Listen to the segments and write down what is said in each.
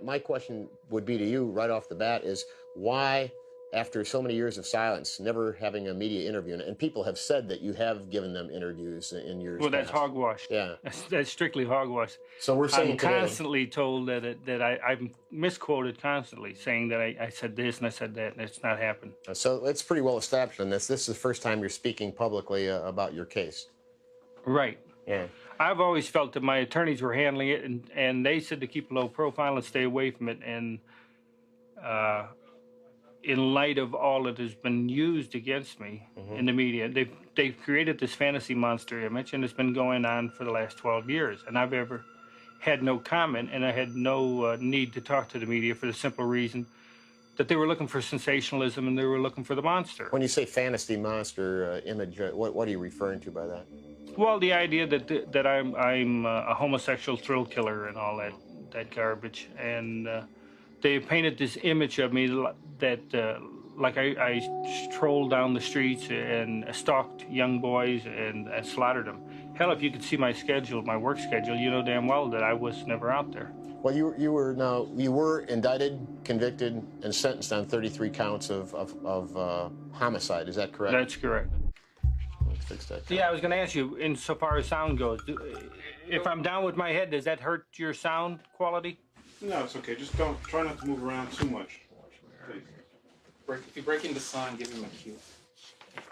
My question would be to you right off the bat is why, after so many years of silence, never having a media interview, and people have said that you have given them interviews in years Well, that's past. hogwash. Yeah. That's strictly hogwash. So we're saying I'm constantly told that I'm misquoted constantly, saying that I said this and I said that, and it's not happened. So it's pretty well established on this. This is the first time you're speaking publicly about your case. Right. Yeah. I've always felt that my attorneys were handling it, and they said to keep a low profile and stay away from it. And in light of all that has been used against me in the media, they've created this fantasy monster image, and it's been going on for the last 12 years. And I've ever had no comment, and I had no need to talk to the media for the simple reason that they were looking for sensationalism and they were looking for the monster. When you say fantasy monster image, what are you referring to by that? Well, the idea that I'm a homosexual thrill killer and all that garbage, and they painted this image of me that like I strolled down the streets and stalked young boys and slaughtered them. Hell, if you could see my schedule, my work schedule, you know damn well that I was never out there. Well, you were indicted, convicted, and sentenced on 33 counts of homicide. Is that correct? That's correct. Fix that. Yeah, I was going to ask you, insofar as sound goes, if I'm down with my head, does that hurt your sound quality? No, it's okay. Just try not to move around too much. Please. If you break into song, give him a cue.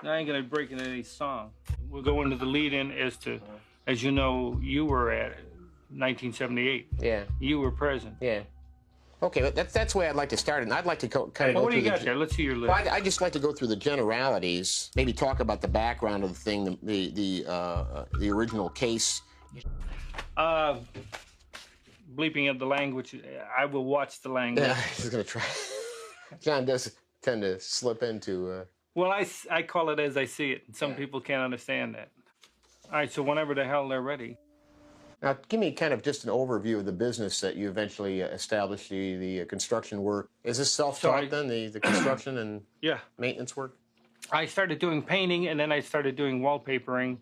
No, I ain't going to break into any song. We'll go into the lead-in as you know, you were at 1978. Yeah. You were present. Yeah. Okay, but that's the way I'd like to start, and I'd like to kind of go what do through you got there? Let's see your list. Well, I'd just like to go through the generalities, maybe talk about the background of the thing, the original case. Bleeping of the language, I will watch the language. Yeah, he's going to try. John does tend to slip into... Well, I call it as I see it, and some people can't understand that. All right, so whenever the hell they're ready. Now, give me kind of just an overview of the business that you eventually established, the construction work. Is this self-taught then, the construction and maintenance work? I started doing painting, and then I started doing wallpapering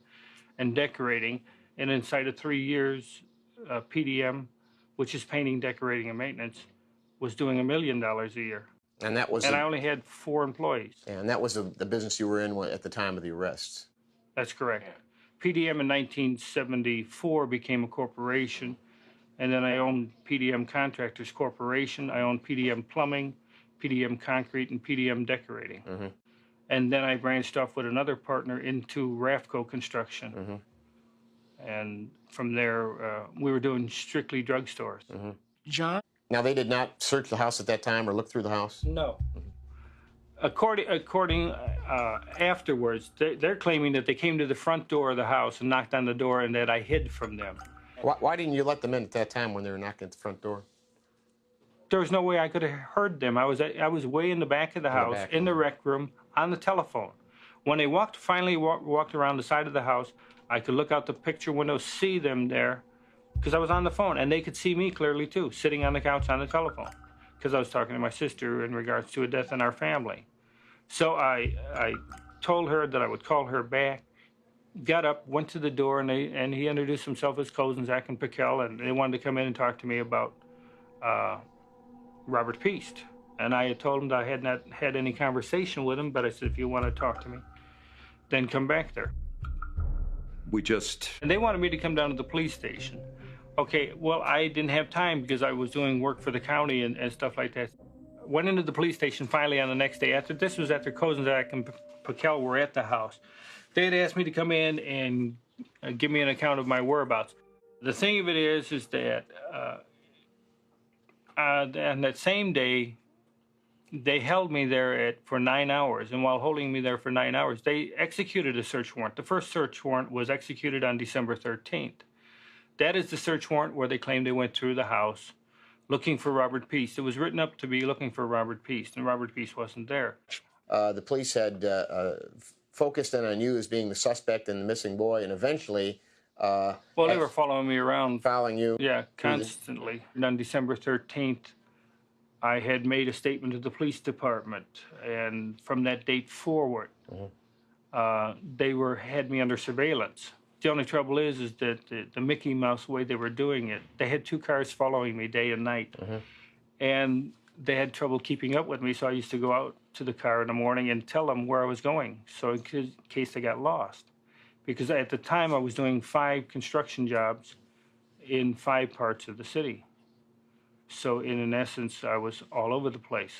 and decorating. And inside of 3 years, PDM, which is painting, decorating, and maintenance, was doing $1 million a year. And that was... And I only had 4 employees. Yeah, and that was the business you were in at the time of the arrests. That's correct. PDM in 1974 became a corporation, and then I owned PDM Contractors Corporation. I owned PDM Plumbing, PDM Concrete, and PDM Decorating. Mm-hmm. And then I branched off with another partner into Rafco Construction. Mm-hmm. And from there, we were doing strictly drugstores. Mm-hmm. John? Now, they did not search the house at that time or look through the house? No. According afterwards, they're claiming that they came to the front door of the house and knocked on the door and that I hid from them. Why didn't you let them in at that time when they were knocking at the front door? There was no way I could have heard them. I was way in the back of the house, in the rec room, on the telephone. When they finally walked around the side of the house, I could look out the picture window, see them there, because I was on the phone, and they could see me clearly too, sitting on the couch on the telephone, because I was talking to my sister in regards to a death in our family. So I told her that I would call her back, got up, went to the door, and he introduced himself as Kozenzak and Piquel, and they wanted to come in and talk to me about Robert Piest. And I had told him that I had not had any conversation with him, but I said, if you want to talk to me, then come back there. And they wanted me to come down to the police station. Okay, well, I didn't have time because I was doing work for the county and stuff like that. Went into the police station finally on the next day. This was after Kozenzak and Piquel were at the house. They had asked me to come in and give me an account of my whereabouts. The thing of it is that on that same day, they held me there for 9 hours. And while holding me there for 9 hours, they executed a search warrant. The first search warrant was executed on December 13th. That is the search warrant where they claimed they went through the house looking for Robert Piest. It was written up to be looking for Robert Piest, and Robert Piest wasn't there. The police had focused in on you as being the suspect and the missing boy, and eventually... well, they were following me around. Following you? Yeah, constantly. And on December 13th, I had made a statement to the police department, and from that date forward, they had me under surveillance. The only trouble is that the Mickey Mouse way they were doing it, they had 2 cars following me day and night. and they had trouble keeping up with me, so I used to go out to the car in the morning and tell them where I was going, so in case they got lost. Because at the time I was doing 5 construction jobs in 5 parts of the city. So in essence, I was all over the place.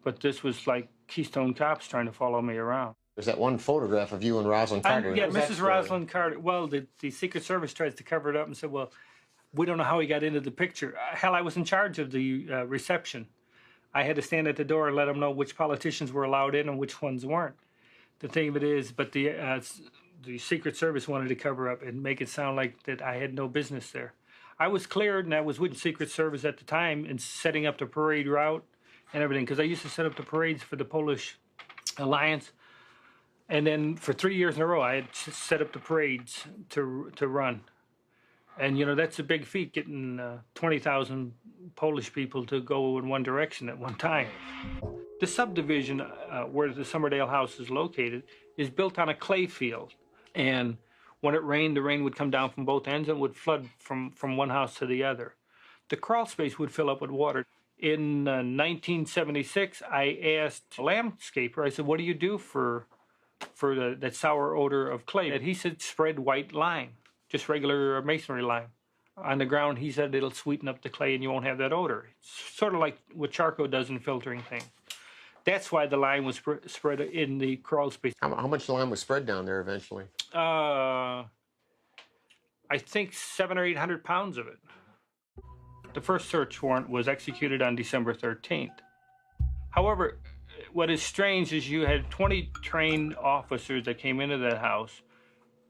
But this was like Keystone Cops trying to follow me around. There's that one photograph of you and Rosalind Carter. Yeah, Mrs. Rosalind Carter. Well, the Secret Service tries to cover it up and said, well, we don't know how he got into the picture. Hell, I was in charge of the reception. I had to stand at the door and let them know which politicians were allowed in and which ones weren't. The thing of it is, but the Secret Service wanted to cover up and make it sound like that I had no business there. I was cleared, and I was with the Secret Service at the time in setting up the parade route and everything, because I used to set up the parades for the Polish Alliance. And then for 3 years in a row, I had set up the parades to run. And, you know, that's a big feat, getting 20,000 Polish people to go in one direction at one time. The subdivision where the Summerdale house is located is built on a clay field. And when it rained, the rain would come down from both ends and would flood from one house to the other. The crawl space would fill up with water. In 1976, I asked a landscaper, I said, what do you do for that sour odor of clay? And he said, spread white lime, just regular masonry lime. On the ground, he said, it'll sweeten up the clay and you won't have that odor. It's sort of like what charcoal does in filtering things. That's why the lime was spread in the crawl space. How much lime was spread down there eventually? I think 700 or 800 pounds of it. The first search warrant was executed on December 13th. However, what is strange is you had 20 trained officers that came into that house,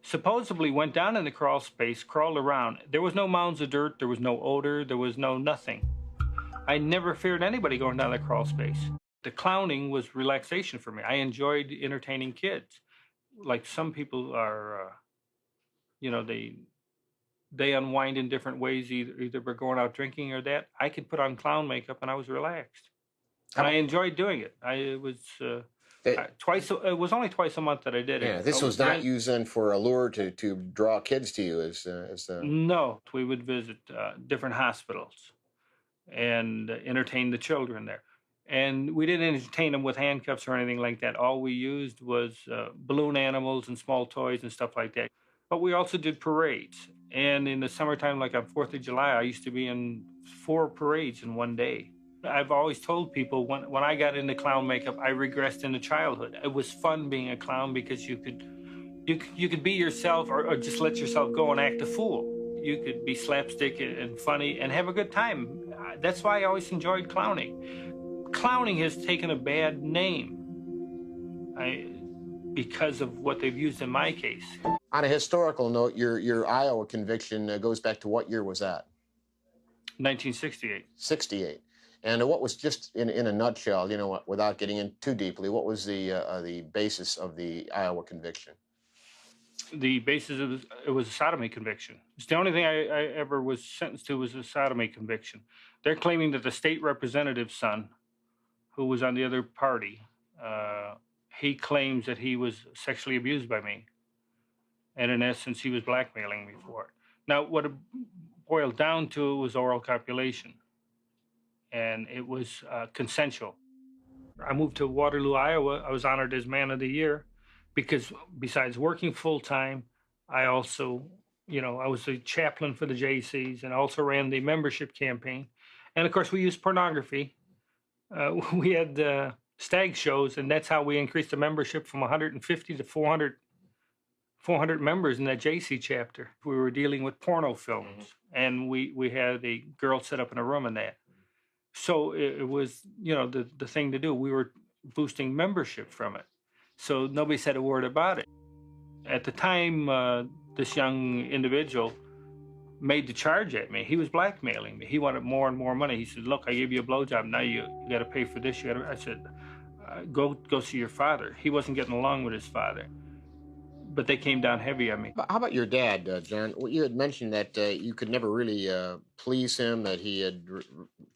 supposedly went down in the crawl space, crawled around. There was no mounds of dirt, there was no odor, there was no nothing. I never feared anybody going down the crawl space. The clowning was relaxation for me. I enjoyed entertaining kids. Like some people are, you know, they unwind in different ways, either by going out drinking or that. I could put on clown makeup and I was relaxed. And I enjoyed doing it. It was only twice a month that I did it. Yeah, this was not used then for a lure to draw kids to you No, we would visit different hospitals and entertain the children there. And we didn't entertain them with handcuffs or anything like that. All we used was balloon animals and small toys and stuff like that. But we also did parades. And in the summertime, like on 4th of July, I used to be in 4 parades in one day. I've always told people when I got into clown makeup, I regressed into childhood. It was fun being a clown because you could be yourself or just let yourself go and act a fool. You could be slapstick and funny and have a good time. That's why I always enjoyed clowning. Clowning has taken a bad name because of what they've used in my case. On a historical note, your Iowa conviction goes back to what year was that? 1968. 68. And what was, just in a nutshell, you know, without getting in too deeply, what was the basis of the Iowa conviction? The basis of it was a sodomy conviction. It's the only thing I ever was sentenced to was a sodomy conviction. They're claiming that the state representative's son, who was on the other party, he claims that he was sexually abused by me. And in essence, he was blackmailing me for it. Now, what it boiled down to was oral copulation. And it was consensual. I moved to Waterloo, Iowa. I was honored as Man of the Year because besides working full-time, I also, you know, I was a chaplain for the JCs and also ran the membership campaign. And of course, we used pornography. We had stag shows, and that's how we increased the membership from 150 to 400 members in that JC chapter. We were dealing with porno films, and we had a girl set up in a room in that. So it was, you know, the thing to do. We were boosting membership from it. So nobody said a word about it. At the time, this young individual made the charge at me. He was blackmailing me. He wanted more and more money. He said, look, I gave you a blowjob. Now you got to pay for this. I said, go see your father. He wasn't getting along with his father. But they came down heavy on me. How about your dad, John? You had mentioned that you could never really please him, that he had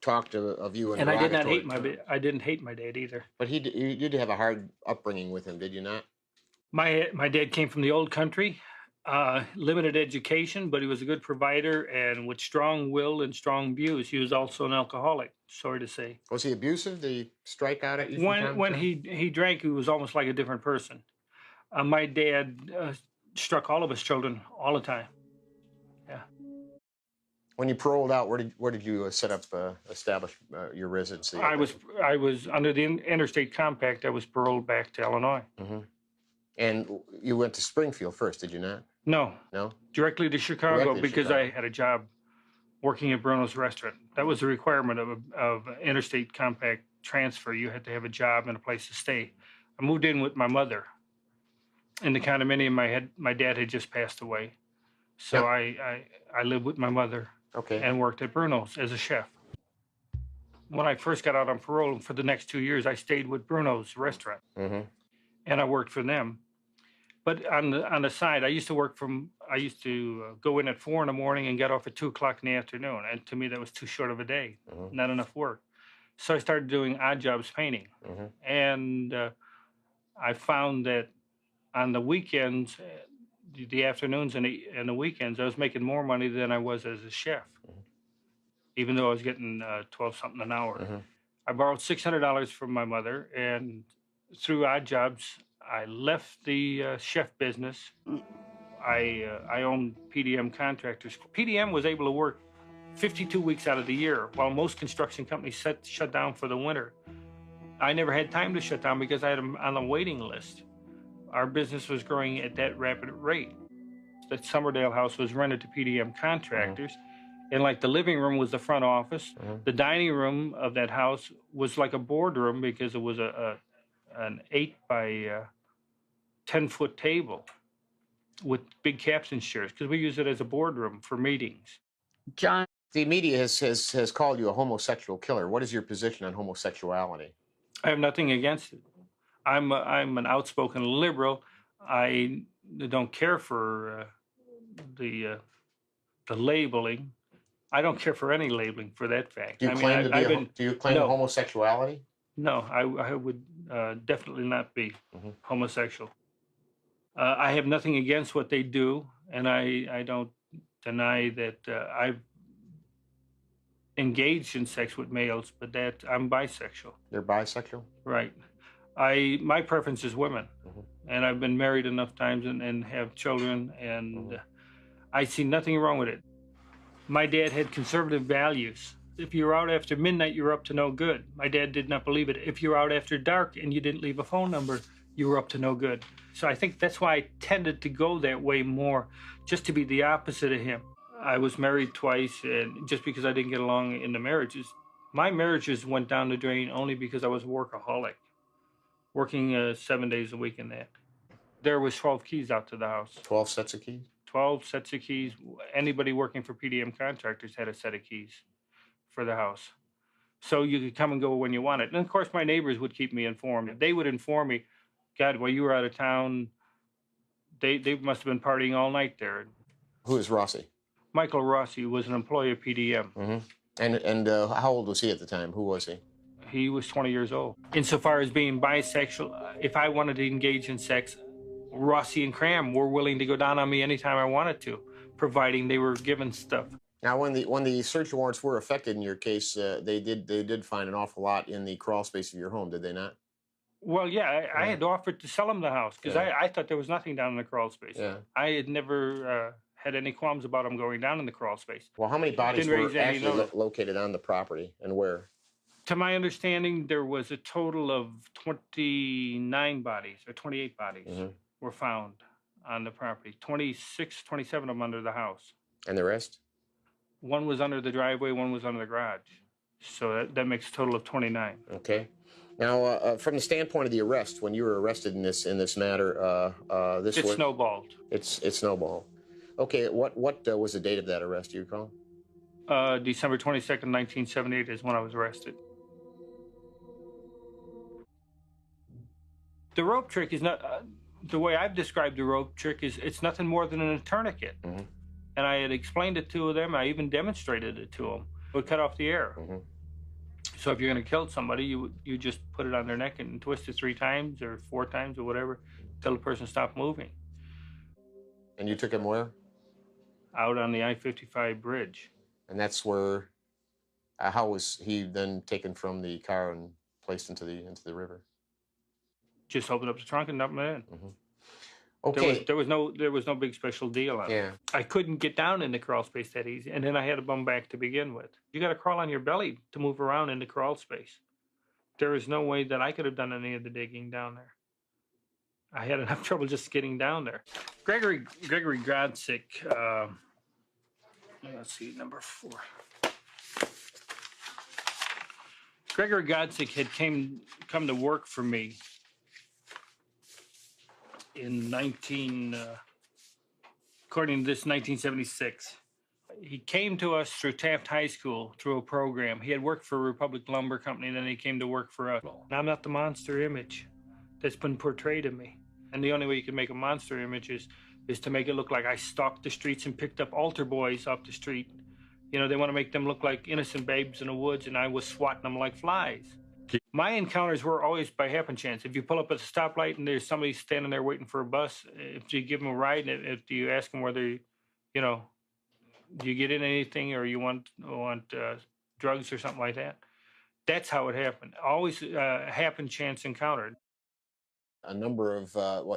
talked of you. And I did not hate I didn't hate my dad either. But you did have a hard upbringing with him, did you not? My dad came from the old country, Limited education, but he was a good provider and with strong will and strong views. He was also an alcoholic, sorry to say. Was he abusive? Did he strike out at you from time to When time? he drank, he was almost like a different person. My dad struck all of his children all the time. Yeah. When you paroled out, where did you establish your residency? I was under the interstate compact. I was paroled back to Illinois. Mm-hmm. And you went to Springfield first, did you not? No. No? Directly to Chicago. Directly to because Chicago. I had a job working at Bruno's restaurant. That was a requirement of interstate compact transfer. You had to have a job and a place to stay. I moved in with my mother in the condominium. My dad had just passed away, so I lived with my mother. Okay. And worked at Bruno's as a chef. When I first got out on parole, for the next 2 years, I stayed with Bruno's restaurant, Mm-hmm. and I worked for them. But on the side, I used to go in at 4 in the morning and get off at 2 o'clock in the afternoon. And to me, that was too short of a day, Mm-hmm. not enough work. So I started doing odd jobs painting. Mm-hmm. And I found that on the weekends, the afternoons and the weekends, I was making more money than I was as a chef, Mm-hmm. even though I was getting 12 something an hour. Mm-hmm. I borrowed $600 from my mother, and through odd jobs, I left the chef business. I owned PDM Contractors. PDM was able to work 52 weeks out of the year, while most construction companies shut down for the winter. I never had time to shut down because I had them on a waiting list. Our business was growing at that rapid rate. That Summerdale house was rented to PDM Contractors. Mm-hmm. And like the living room was the front office. Mm-hmm. The dining room of that house was like a boardroom because it was an 8 by 10-foot table with big captain chairs, because we use it as a boardroom for meetings. John, the media has called you a homosexual killer. What is your position on homosexuality? I have nothing against it. I'm an outspoken liberal. I don't care for the labeling. I don't care for any labeling for that fact. Do you claim homosexuality? No, I would definitely not be homosexual. I have nothing against what they do, and I don't deny that I've engaged in sex with males, but that I'm bisexual. You're bisexual? Right. My preference is women, and I've been married enough times and have children, and I see nothing wrong with it. My dad had conservative values. If you're out after midnight, you're up to no good. My dad did not believe it. If you're out after dark and you didn't leave a phone number, you were up to no good. So I think that's why I tended to go that way more, just to be the opposite of him. I was married twice, and just because I didn't get along in the marriages, my marriages went down the drain only because I was a workaholic, working 7 days a week in that. There was 12 keys out to the house. 12 sets of keys? 12 sets of keys. Anybody working for PDM Contractors had a set of keys for the house. So you could come and go when you wanted. And of course, my neighbors would keep me informed. They would inform me, God, while you were out of town, they must have been partying all night there. Who is Rossi? Michael Rossi was an employee of PDM. Mm-hmm. And how old was he at the time? Who was he? He was 20 years old. Insofar as being bisexual, if I wanted to engage in sex, Rossi and Cram were willing to go down on me anytime I wanted to, providing they were given stuff. Now, when the search warrants were effected in your case, they did find an awful lot in the crawl space of your home, did they not? Well, yeah, I had offered to sell them the house because I thought there was nothing down in the crawl space. Yeah. I had never had any qualms about them going down in the crawl space. Well, how many bodies were actually located on the property, and where? To my understanding, there was a total of 29 bodies or 28 bodies were found on the property. 27 of them under the house. And the rest? One was under the driveway, one was under the garage. So that makes a total of 29. Okay. Now, from the standpoint of the arrest, when you were arrested in this matter, It snowballed. It snowballed. Okay. What was the date of that arrest? Do you recall? December 22nd, 1978 is when I was arrested. The rope trick is not the way I've described the rope trick is it's nothing more than a tourniquet. And I had explained it to them. I even demonstrated it to them. It would cut off the air. So if you're going to kill somebody, you just put it on their neck and twist it 3 times or 4 times or whatever until the person stopped moving. And you took him where? Out on the I-55 bridge. And that's where, how was he then taken from the car and placed into the river? Just opened up the trunk and dumped him in. Mm-hmm. Okay. There was no big special deal on it. I couldn't get down in the crawl space that easy, and then I had to bum back to begin with. You got to crawl on your belly to move around in the crawl space. There is no way that I could have done any of the digging down there. I had enough trouble just getting down there. Gregory Godsick, let's see, number 4. Gregory Godsick had come to work for me in according to this, 1976. He came to us through Taft High School through a program. He had worked for Republic Lumber Company, and then he came to work for us. And I'm not the monster image that's been portrayed of me. And the only way you can make a monster image is to make it look like I stalked the streets and picked up altar boys off the street. You know, they want to make them look like innocent babes in the woods, and I was swatting them like flies. My encounters were always by happen chance. If you pull up at a stoplight and there's somebody standing there waiting for a bus, if you give them a ride, if you ask them whether, you know, do you get in anything or you want drugs or something like that, that's how it happened. Always happen chance encounter. A number of,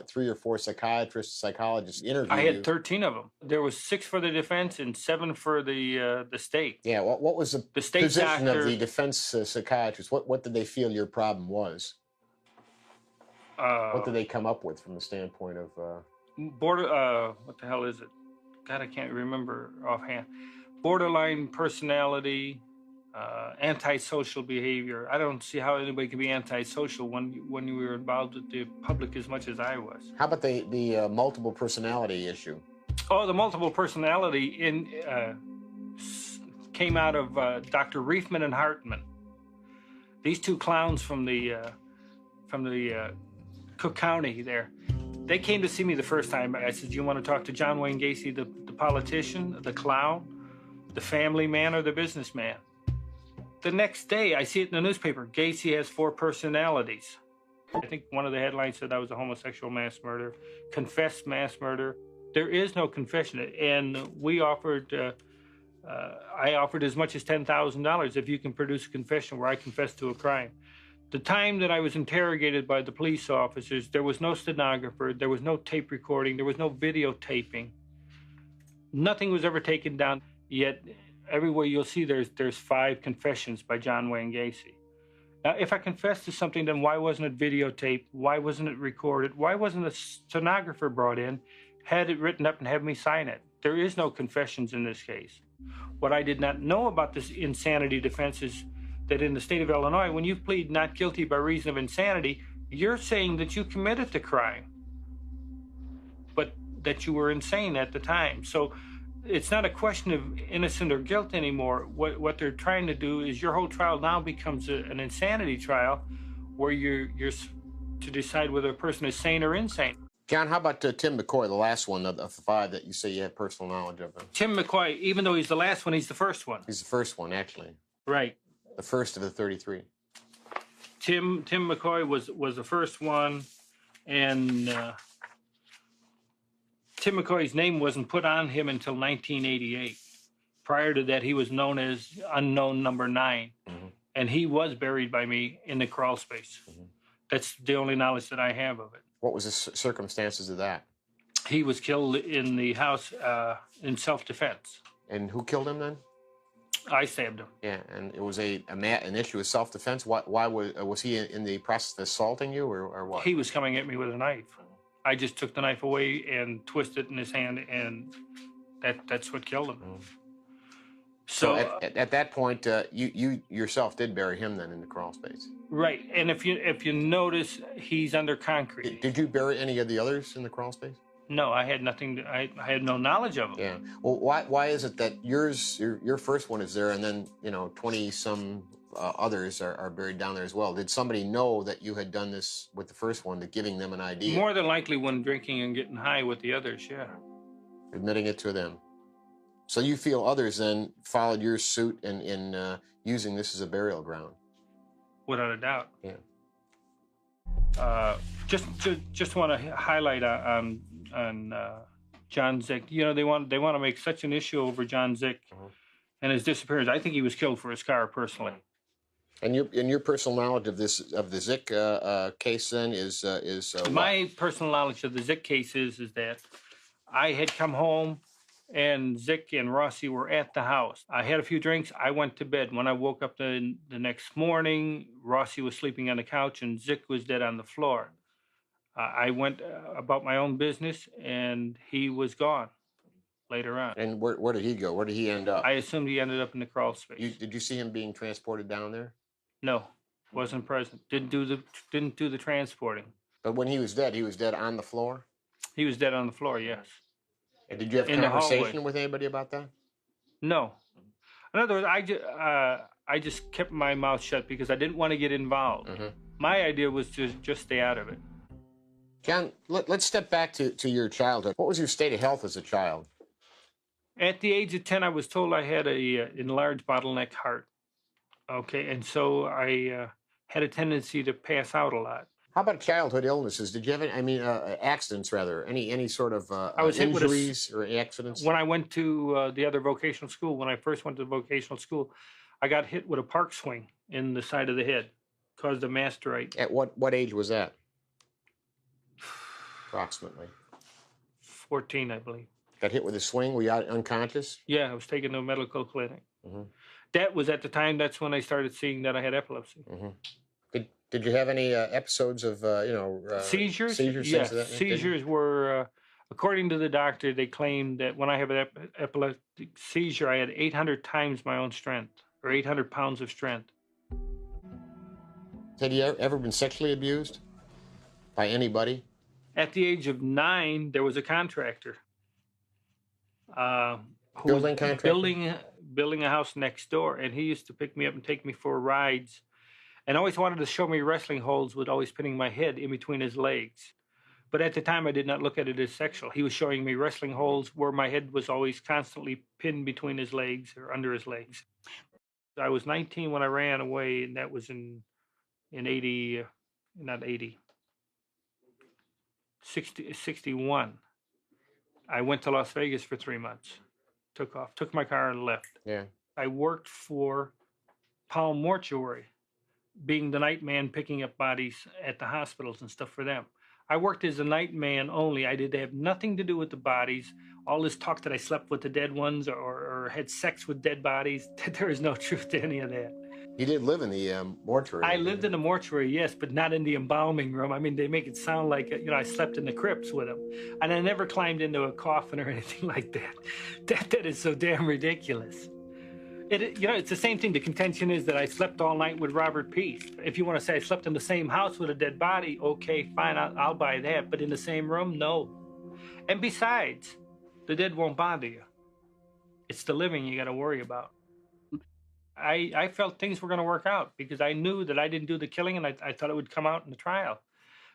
3 or 4 psychiatrists, psychologists interviewed I you. had 13 of them. There was 6 for the defense and 7 for the state. Yeah, what was the state position doctor, of the defense psychiatrists? What did they feel your problem was? What did they come up with from the standpoint of... what the hell is it? God, I can't remember offhand. Borderline personality, antisocial behavior. I don't see how anybody can be antisocial when you were involved with the public as much as I was. How about the multiple personality issue? Oh, the multiple personality came out of Dr. Reifman and Hartman. These 2 clowns from the Cook County there. They came to see me the first time. I said, "Do you want to talk to John Wayne Gacy, the politician, the clown, the family man, or the businessman?" The next day, I see it in the newspaper. Gacy has 4 personalities. I think one of the headlines said I was a homosexual mass murderer, confessed mass murder. There is no confession, and we offered. I offered as much as $10,000 if you can produce a confession where I confess to a crime. The time that I was interrogated by the police officers, there was no stenographer, there was no tape recording, there was no videotaping. Nothing was ever taken down, yet everywhere you'll see there's 5 confessions by John Wayne Gacy. Now, if I confessed to something, then why wasn't it videotaped? Why wasn't it recorded? Why wasn't a stenographer brought in, had it written up, and have me sign it? There is no confessions in this case. What I did not know about this insanity defense is that in the state of Illinois, when you plead not guilty by reason of insanity, you're saying that you committed the crime, but that you were insane at the time. So it's not a question of innocent or guilt anymore. What they're trying to do is your whole trial now becomes an insanity trial where you're to decide whether a person is sane or insane. John, how about Tim McCoy, the last one of the 5 that you say you have personal knowledge of? Tim McCoy, even though he's the last one, he's the first one. He's the first one, actually. Right. The first of the 33. Tim McCoy was the first one, and Tim McCoy's name wasn't put on him until 1988. Prior to that, he was known as Unknown Number 9, and he was buried by me in the crawl space. That's the only knowledge that I have of it. What was the circumstances of that? He was killed in the house in self-defense. And who killed him then? I stabbed him. Yeah, and it was an issue of self-defense. Why was he in the process of assaulting you, or what? He was coming at me with a knife. I just took the knife away and twisted it in his hand, and that's what killed him. So at that point, you yourself did bury him then in the crawl space. Right, and if you notice, he's under concrete. Did you bury any of the others in the crawl space? No, I had nothing. I had no knowledge of them. Yeah. Well, why is it that your first one is there, and then 20-some others are buried down there as well? Did somebody know that you had done this with the first one, to giving them an idea? More than likely, when drinking and getting high with the others, yeah. Admitting it to them. So you feel others then followed your suit in using this as a burial ground? Without a doubt. Yeah. Just want to highlight on John Zick. You know, they want to make such an issue over John Zick and his disappearance. I think he was killed for his car, personally. And your personal knowledge of the Zick case then is my personal knowledge of the Zick case is that I had come home and Zick and Rossi were at the house. I had a few drinks. I went to bed. When I woke up the next morning, Rossi was sleeping on the couch and Zick was dead on the floor. I went about my own business, and he was gone later on. And where did he go? Where did he end up? I assumed he ended up in the crawl space. Did you see him being transported down there? No, wasn't present. Didn't do the transporting. But when he was dead on the floor? He was dead on the floor, yes. And did you have conversation with anybody about that? No. In other words, I just kept my mouth shut because I didn't want to get involved. My idea was to just stay out of it. John, let's step back to your childhood. What was your state of health as a child? At the age of 10, I was told I had a enlarged bottleneck heart. Okay, and so I had a tendency to pass out a lot. How about childhood illnesses? Did you have accidents rather? Any sort of I was injuries or accidents? When I went to the other vocational school, when I first went to the vocational school, I got hit with a park swing in the side of the head, caused a mastocyte. At what age was that? Approximately. 14, I believe. Got hit with a swing? Were you unconscious? Yeah, I was taken to a medical clinic. That was at the time. That's when I started seeing that I had epilepsy. Did you have any episodes of seizures? Seizures. Yes, seizures were. According to the doctor, they claimed that when I have an epileptic seizure, I had 800 times my own strength, or 800 pounds of strength. Had you ever been sexually abused by anybody? At the age of 9, there was a contractor. Building contractor? Building a house next door, and he used to pick me up and take me for rides, and always wanted to show me wrestling holds with always putting my head in between his legs. But at the time, I did not look at it as sexual. He was showing me wrestling holds where my head was always constantly pinned between his legs or under his legs. I was 19 when I ran away, and that was in 61. I went to Las Vegas for 3 months. Took my car and left. Yeah. I worked for Palm Mortuary, being the night man, picking up bodies at the hospitals and stuff for them. I worked as a night man only. I did have nothing to do with the bodies. All this talk that I slept with the dead ones or had sex with dead bodies, there is no truth to any of that. You did live in the mortuary. I lived in the mortuary, yes, but not in the embalming room. I mean, they make it sound like, I slept in the crypts with them. And I never climbed into a coffin or anything like that. That is so damn ridiculous. It's the same thing. The contention is that I slept all night with Robert Peace. If you want to say I slept in the same house with a dead body, okay, fine, I'll buy that. But in the same room, no. And besides, the dead won't bother you. It's the living you got to worry about. I felt things were going to work out because I knew that I didn't do the killing, and I thought it would come out in the trial.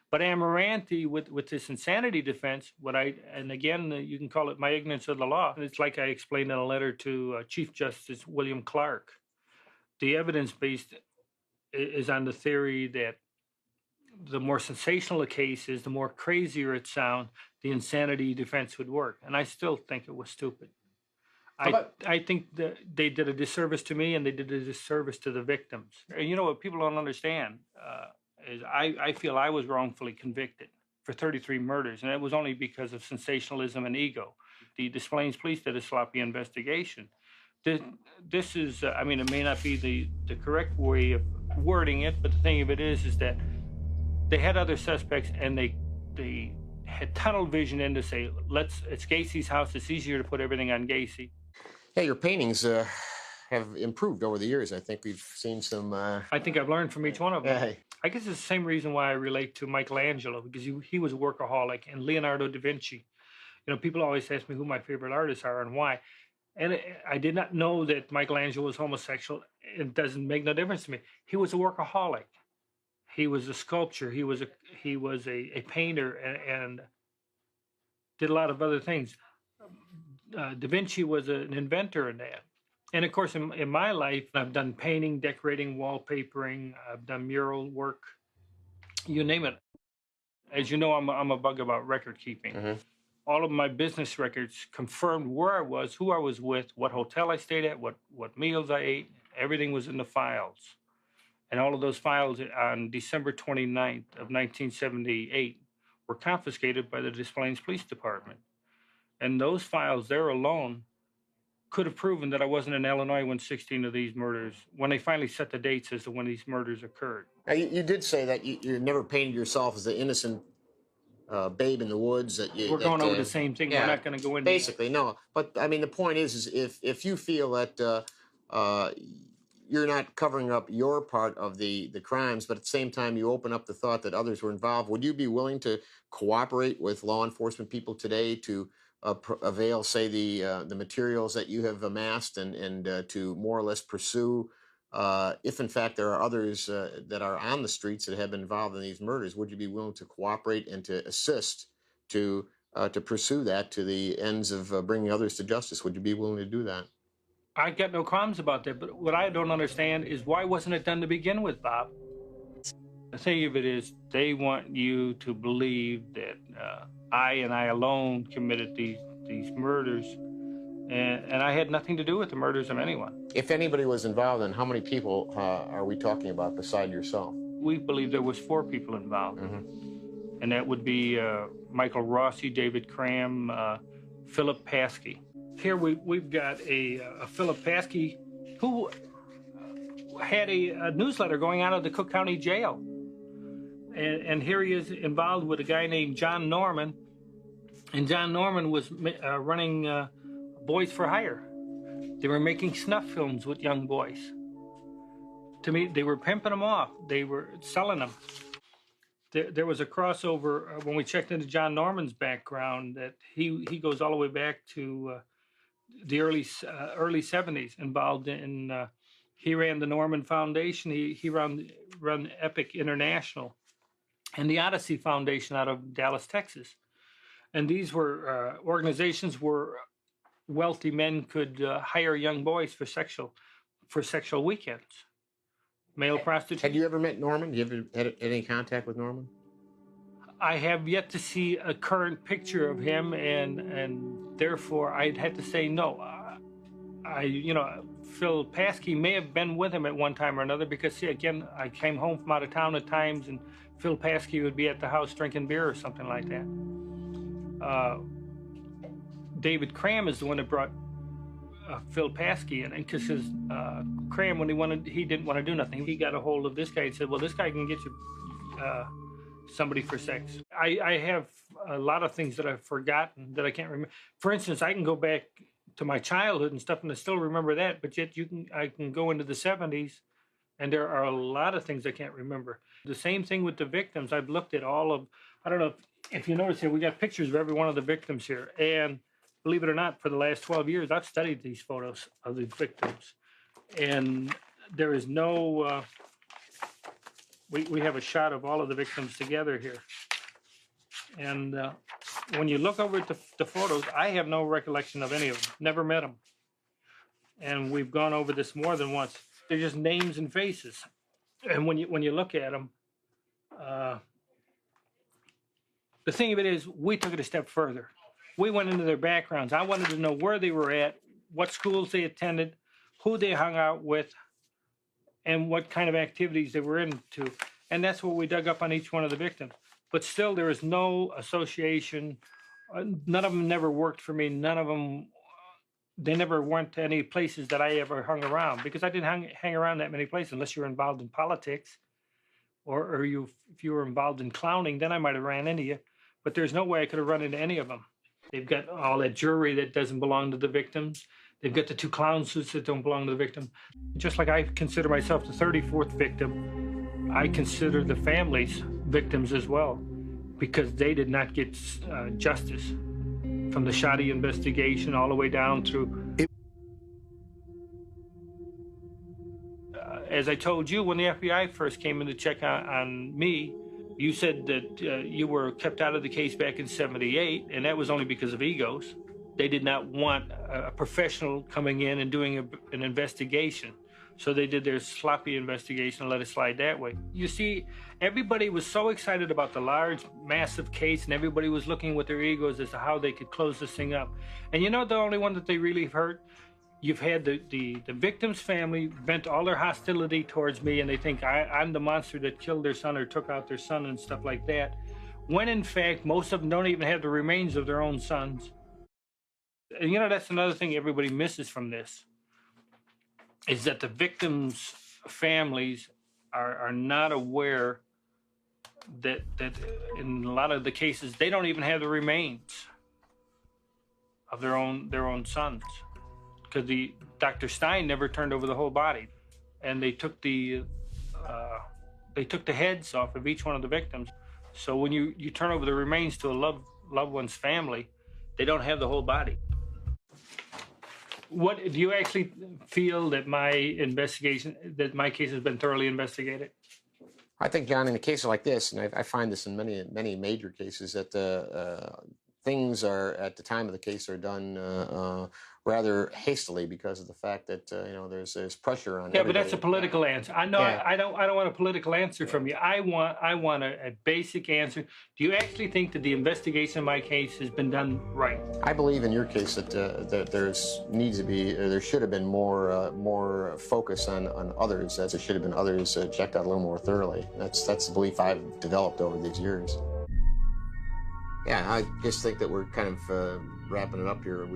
But Amarante, with this insanity defense, and again, you can call it my ignorance of the law. It's like I explained in a letter to Chief Justice William Clark. The evidence-based is on the theory that the more sensational a case is, the more crazier it sounds, the insanity defense would work. And I still think it was stupid. I think that they did a disservice to me, and they did a disservice to the victims. And you know what people don't understand is I feel I was wrongfully convicted for 33 murders, and it was only because of sensationalism and ego. The Des Plaines police did a sloppy investigation. This is, it may not be the correct way of wording it, but the thing of it is that they had other suspects, and they had tunnel vision in to say, it's Gacy's house. It's easier to put everything on Gacy. Yeah, your paintings have improved over the years. I think we've seen some... I think I've learned from each one of them. Yeah. I guess it's the same reason why I relate to Michelangelo, because he was a workaholic, and Leonardo da Vinci. People always ask me who my favorite artists are and why. And I did not know that Michelangelo was homosexual. It doesn't make no difference to me. He was a workaholic. He was a sculptor. He was a painter and did a lot of other things. Da Vinci was an inventor in that. And of course, in my life, I've done painting, decorating, wallpapering. I've done mural work, you name it. As you know, I'm a bug about record keeping. all of my business records confirmed where I was, who I was with, what hotel I stayed at, what meals I ate. Everything was in the files. And all of those files on December 29th of 1978 were confiscated by the Des Plaines Police Department. And those files there alone could have proven that I wasn't in Illinois when 16 of these murders, when they finally set the dates as to when these murders occurred. Now, you did say that you never painted yourself as the innocent babe in the woods. We're going over the same thing. Yeah, we're not going to go into basically, no. But I mean, the point is if you feel that you're not covering up your part of the crimes, but at the same time you open up the thought that others were involved, would you be willing to cooperate with law enforcement people today to avail, say, the materials that you have amassed and to more or less pursue, if in fact there are others that are on the streets that have been involved in these murders? Would you be willing to cooperate and to assist to pursue that to the ends of bringing others to justice? Would you be willing to do that? I got no qualms about that, but what I don't understand is why wasn't it done to begin with, Bob? The thing of it is, they want you to believe that I and I alone committed these murders, and I had nothing to do with the murders of anyone. If anybody was involved, then how many people are we talking about beside yourself? We believe there was 4 people involved, and that would be Michael Rossi, David Cram, Philip Paskey. Here we've got a Philip Paskey who had a newsletter going on at the Cook County Jail. And here he is involved with a guy named John Norman. And John Norman was running Boys for Hire. They were making snuff films with young boys. To me, they were pimping them off. They were selling them. There was a crossover when we checked into John Norman's background that he goes all the way back to the early 70s, involved in, he ran the Norman Foundation. He run Epic International and the Odyssey Foundation out of Dallas, Texas. And these were organizations where wealthy men could hire young boys for sexual weekends, male prostitution. Had you ever met Norman? Have you ever had any contact with Norman? I have yet to see a current picture of him, and therefore I'd had to say no. Phil Paskey may have been with him at one time or another because, see, again, I came home from out of town at times, and Phil Paskey would be at the house drinking beer or something like that. David Cram is the one that brought Phil Paskey in, because Cram, when he didn't want to do nothing. He got a hold of this guy and said, well, this guy can get you somebody for sex. I have a lot of things that I've forgotten that I can't remember. For instance, I can go back to my childhood and stuff and I still remember that, but yet I can go into the 70s and there are a lot of things I can't remember. The same thing with the victims. I've looked at all of, I don't know if you notice here, we got pictures of every one of the victims here. And believe it or not, for the last 12 years, I've studied these photos of the victims. And there is no, we have a shot of all of the victims together here. And when you look over at the photos, I have no recollection of any of them, never met them. And we've gone over this more than once. They're just names and faces. And when you look at them, the thing of it is, we took it a step further. We went into their backgrounds. I wanted to know where they were at, what schools they attended, who they hung out with, and what kind of activities they were into. And that's what we dug up on each one of the victims. But still, there is no association. None of them never worked for me. None of them, they never went to any places that I ever hung around, because I didn't hang around that many places unless you were involved in politics or if you were involved in clowning, then I might have ran into you. But there's no way I could have run into any of them. They've got all that jewelry that doesn't belong to the victims. They've got the 2 clown suits that don't belong to the victim. Just like I consider myself the 34th victim, I consider the families victims as well, because they did not get justice from the shoddy investigation all the way down through. As I told you, when the FBI first came in to check on me, you said that you were kept out of the case back in '78, and that was only because of egos. They did not want a professional coming in and doing an investigation. So they did their sloppy investigation and let it slide that way. You see, everybody was so excited about the large, massive case, and everybody was looking with their egos as to how they could close this thing up. And you know the only one that they really hurt? You've had the victim's family vent all their hostility towards me, and they think I'm the monster that killed their son or took out their son and stuff like that. When in fact, most of them don't even have the remains of their own sons. And you know, that's another thing everybody misses from this, is that the victims' families are not aware that in a lot of the cases, they don't even have the remains of their own sons. Because Dr. Stein never turned over the whole body, and they took the heads off of each one of the victims. So when you turn over the remains to a loved one's family, they don't have the whole body. What do you actually feel that my case has been thoroughly investigated? I think, John, in a case like this, and I find this in many major cases, that things are at the time of the case are done rather hastily because of the fact that you know, there's pressure on. Yeah, but that's a political answer. I know. Yeah. I don't want a political answer from you. I want a basic answer. Do you actually think that the investigation of my case has been done right? I believe in your case that there should have been more focus on others, as there should have been others checked out a little more thoroughly. That's the belief I've developed over these years. Yeah, I just think that we're kind of wrapping it up here.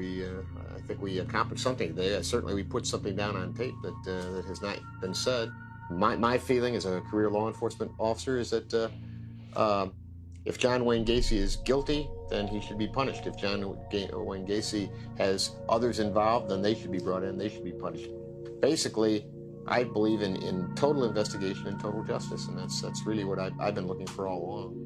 I think we accomplished something today. Certainly we put something down on tape that has not been said. My feeling as a career law enforcement officer is that if John Wayne Gacy is guilty, then he should be punished. If John Wayne Gacy has others involved, then they should be brought in, they should be punished. Basically, I believe in total investigation and total justice, and that's really what I've been looking for all along.